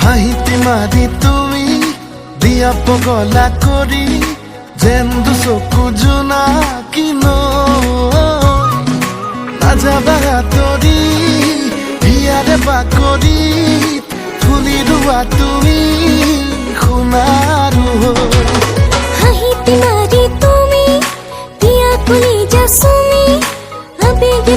হাঁহিতে মারি তুমি দিয়া পগলা করি যেন্দু চকু জোনা কিন নাযাবা তৰি হিয়াৰে বাকৰি ফুলি ৰোৱা তুমি সোণাৰু হাঁহিতে মারি তুমি দিয়া কলিজা চুমি আবেগে